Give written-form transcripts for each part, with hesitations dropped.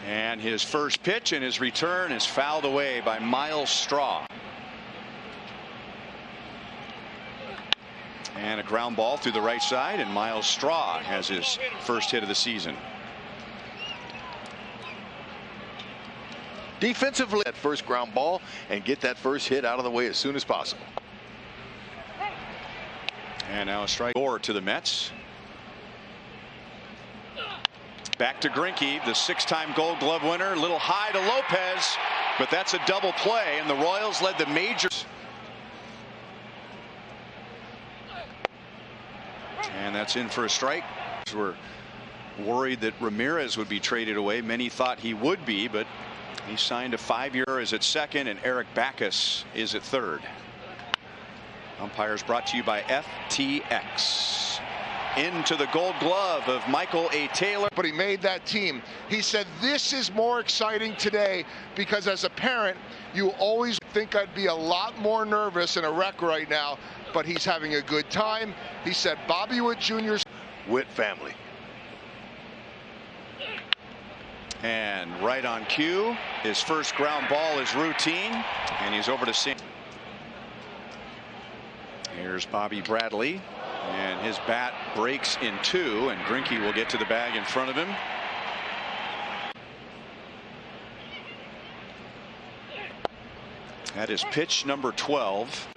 And his first pitch and his return is fouled away by Miles Straw. And a ground ball through the right side, and Miles Straw has his first hit of the season. Defensively, that first ground ball and get that first hit out of the way as soon as possible. And now a strike to the Mets. Back to Greinke, the 6-time Gold Glove winner. A little high to Lopez, but that's a double play, and the Royals led the majors. And that's in for a strike. We're worried that Ramirez would be traded away. Many thought he would be, but he signed a 5-year is at second, and Eric Backus is at third. Umpires brought to you by FTX. Into the Gold Glove of Michael A. Taylor. But he made that team. He said, this is more exciting today because as a parent, you always think I'd be a lot more nervous in a wreck right now, but he's having a good time. He said Bobby Witt Jr.'s Witt family. And right on cue, his first ground ball is routine, and he's over to Sam. Here's Bobby Bradley, and his bat breaks in two, and Greinke will get to the bag in front of him. That is pitch number 12.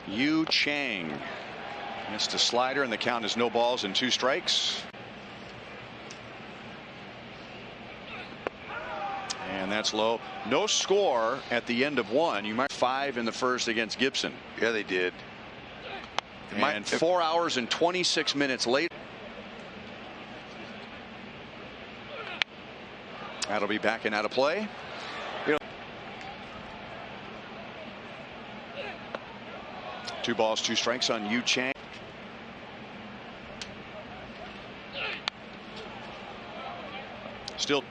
Yu Chang missed a slider, and the count is no balls and 2 strikes. And that's low. No score at the end of 1. You might 5 in the first against Gibson. Yeah, they did. And 4 hours and 26 minutes later. That'll be back and out of play. You know, 2 balls, 2 strikes on Yu Chang. Still.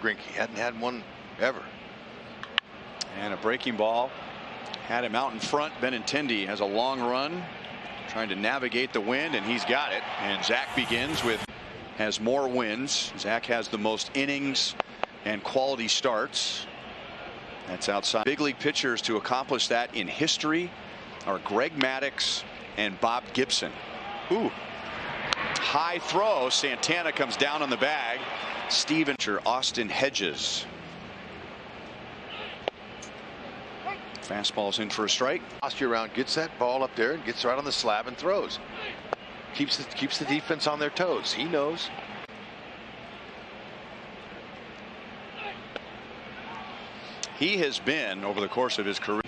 Greinke hadn't had one ever. And a breaking ball had him out in front. Benintendi has a long run trying to navigate the wind, and he's got it. And Zack begins with has more wins. Zack has the most innings and quality starts. That's outside. Big league pitchers to accomplish that in history are Greg Maddux and Bob Gibson. Ooh. High throw. Santana comes down on the bag. Steven Austin Hedges. Fastball's in for a strike. Posture around, gets that ball up there and gets right on the slab and throws. Keeps the defense on their toes. He knows. He has been over the course of his career.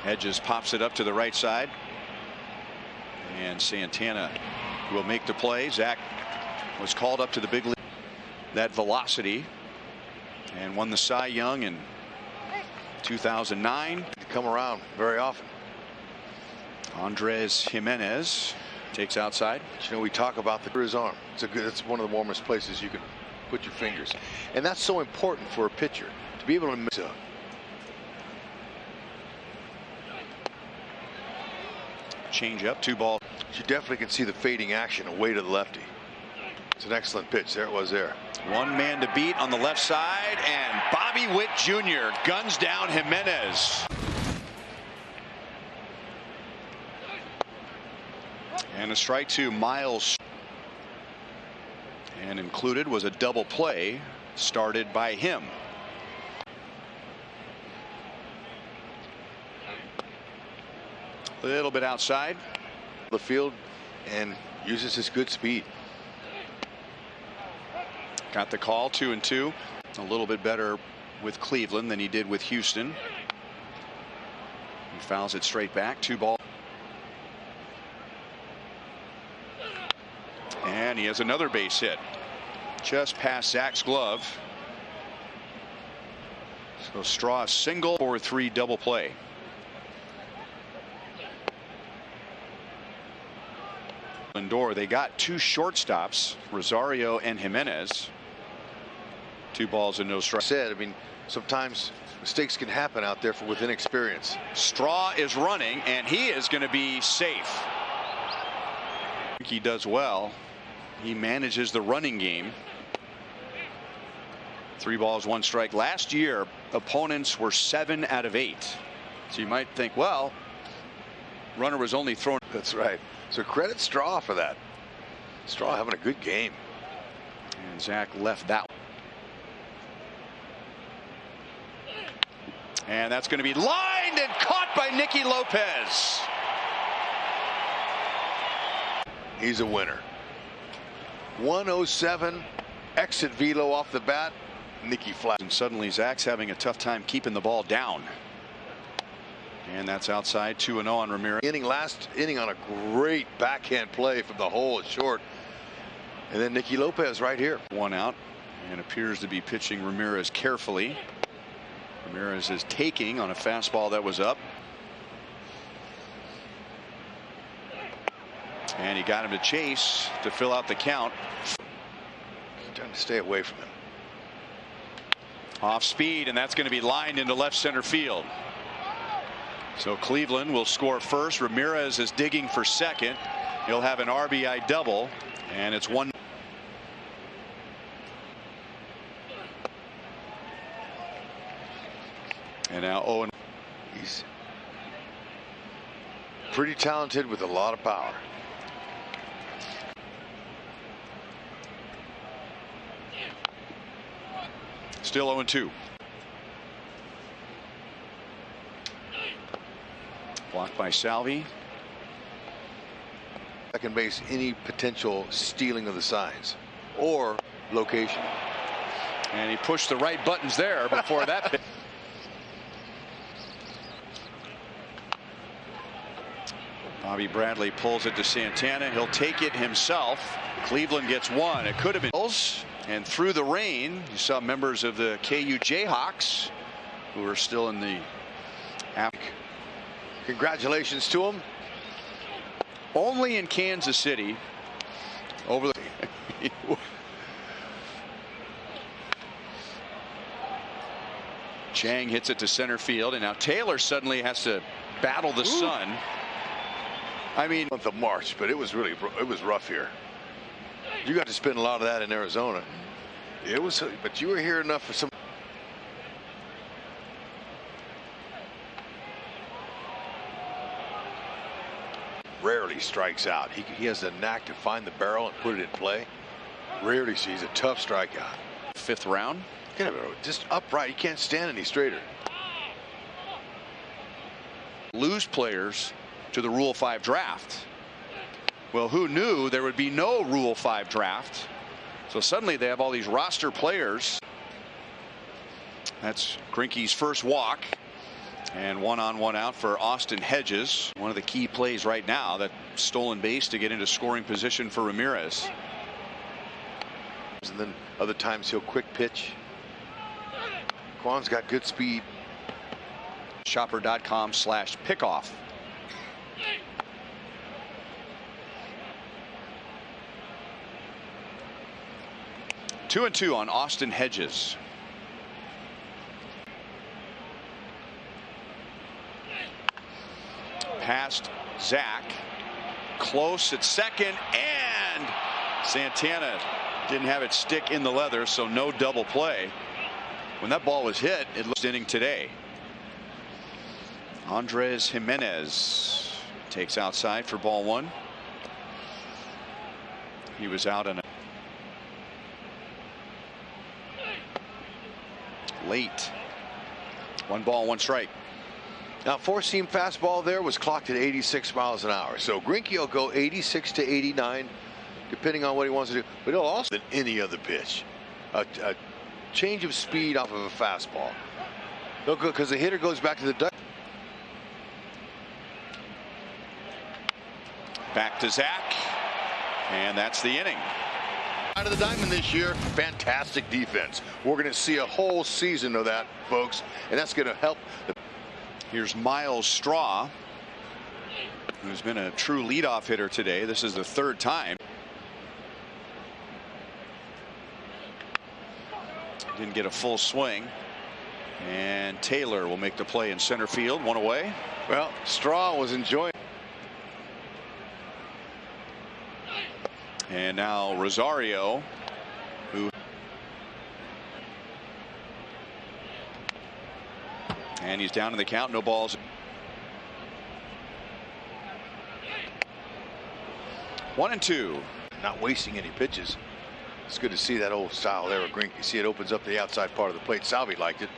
Hedges pops it up to the right side, and Santana will make the play. Zack was called up to the big league. That velocity, and won the Cy Young in 2009. Come around very often. Andres Jimenez takes outside. You know, we talk about his arm. It's one of the warmest places you can put your fingers, and that's so important for a pitcher to be able to mix up. Change up, 2 balls. You definitely can see the fading action away to the lefty. It's an excellent pitch. There it was there. 1 man to beat on the left side, and Bobby Witt Jr. guns down Jimenez. And a strike to Miles. And included was a double play started by him. A little bit outside the field and uses his good speed. Got the call, 2-2. A little bit better with Cleveland than he did with Houston. He fouls it straight back, 2 balls. And he has another base hit just past Zack's glove. So Straw single or 3 double play. Lindor, they got 2 shortstops, Rosario and Jimenez. 2 balls and no strikes. I mean, sometimes mistakes can happen out there with inexperience. Straw is running, and he is going to be safe. Greinke does well. He manages the running game. 3 balls, 1 strike. Last year, opponents were 7 out of 8. So you might think, well, runner was only thrown. That's right. So credit Straw for that. Straw having a good game. And Zack left that one. And that's going to be lined and caught by Nicky Lopez. He's a winner. 107 exit velo off the bat. Nicky flat. And suddenly Zack's having a tough time keeping the ball down. And that's outside. 2-0 on Ramirez. Last inning on a great backhand play from the hole short. And then Nicky Lopez right here. 1 out, and appears to be pitching Ramirez carefully. Ramirez is taking on a fastball that was up. And he got him to chase to fill out the count. Trying to stay away from him. Off speed, and that's going to be lined into left center field. So Cleveland will score first. Ramirez is digging for second. He'll have an RBI double, and it's 1. And now Owen. He's pretty talented with a lot of power. Still 0-2. Blocked by Salvi. Second base, any potential stealing of the signs or location. And he pushed the right buttons there before that pitch. Bobby Bradley pulls it to Santana. He'll take it himself. Cleveland gets 1. It could have been. And through the rain, you saw members of the KU Jayhawks who are still in the. Congratulations to him. Only in Kansas City. Over the. Chang hits it to center field, and now Taylor suddenly has to battle the sun. I mean, month of March, but it was rough here. You got to spend a lot of that in Arizona. It was, but you were here enough for some. Rarely strikes out. He has the knack to find the barrel and put it in play. Rarely sees a tough strikeout. 5th round. Just upright. He can't stand any straighter. Lose players to the Rule 5 draft. Well, who knew there would be no Rule 5 draft? So suddenly they have all these roster players. That's Greinke's first walk. And 1 on 1 out for Austin Hedges. One of the key plays right now, that stolen base to get into scoring position for Ramirez. And then other times he'll quick pitch. Kwan's got good speed. Shopper.com/pickoff. Two and 2 on Austin Hedges. Past Zack. Close at second, and Santana didn't have it stick in the leather, so no double play. When that ball was hit, it looks inning today. Andres Jimenez takes outside for ball 1. He was out on a late. 1 ball, 1 strike. Now, 4-seam fastball there was clocked at 86 miles an hour. So Greinke will go 86 to 89, depending on what he wants to do. But he'll also than any other pitch. A change of speed off of a fastball. They'll go because the hitter goes back to the duck. Back to Zack, and that's the inning. Out of the diamond this year, fantastic defense. We're going to see a whole season of that, folks, and that's going to help. Here's Miles Straw, who's been a true leadoff hitter today. This is the 3rd time. Didn't get a full swing. And Taylor will make the play in center field. 1 away. Well, Straw was enjoying. And now Rosario, and he's down in the count. No balls. 1-2. Not wasting any pitches. It's good to see that old style there of Greinke. You see it opens up the outside part of the plate. Salvi liked it.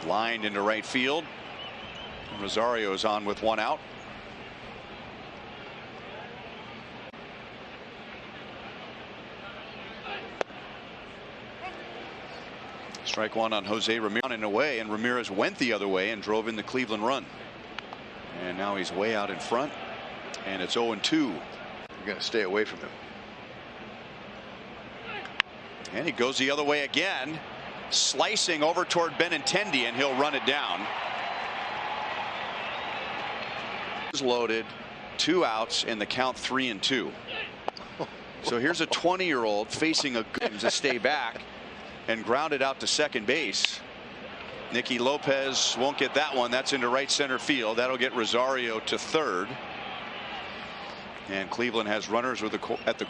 Lined into right field. Rosario is on with 1 out. Strike 1 on Jose Ramirez and away, and Ramirez went the other way and drove in the Cleveland run. And now he's way out in front, and it's 0-2. You're going to stay away from him. And he goes the other way again, slicing over toward Benintendi, and he'll run it down. Loaded, 2 outs, and the count 3-2. So here's a 20-year-old facing a good to stay back and grounded out to second base. Nicky Lopez won't get that one. That's into right center field. That'll get Rosario to third. And Cleveland has runners with at the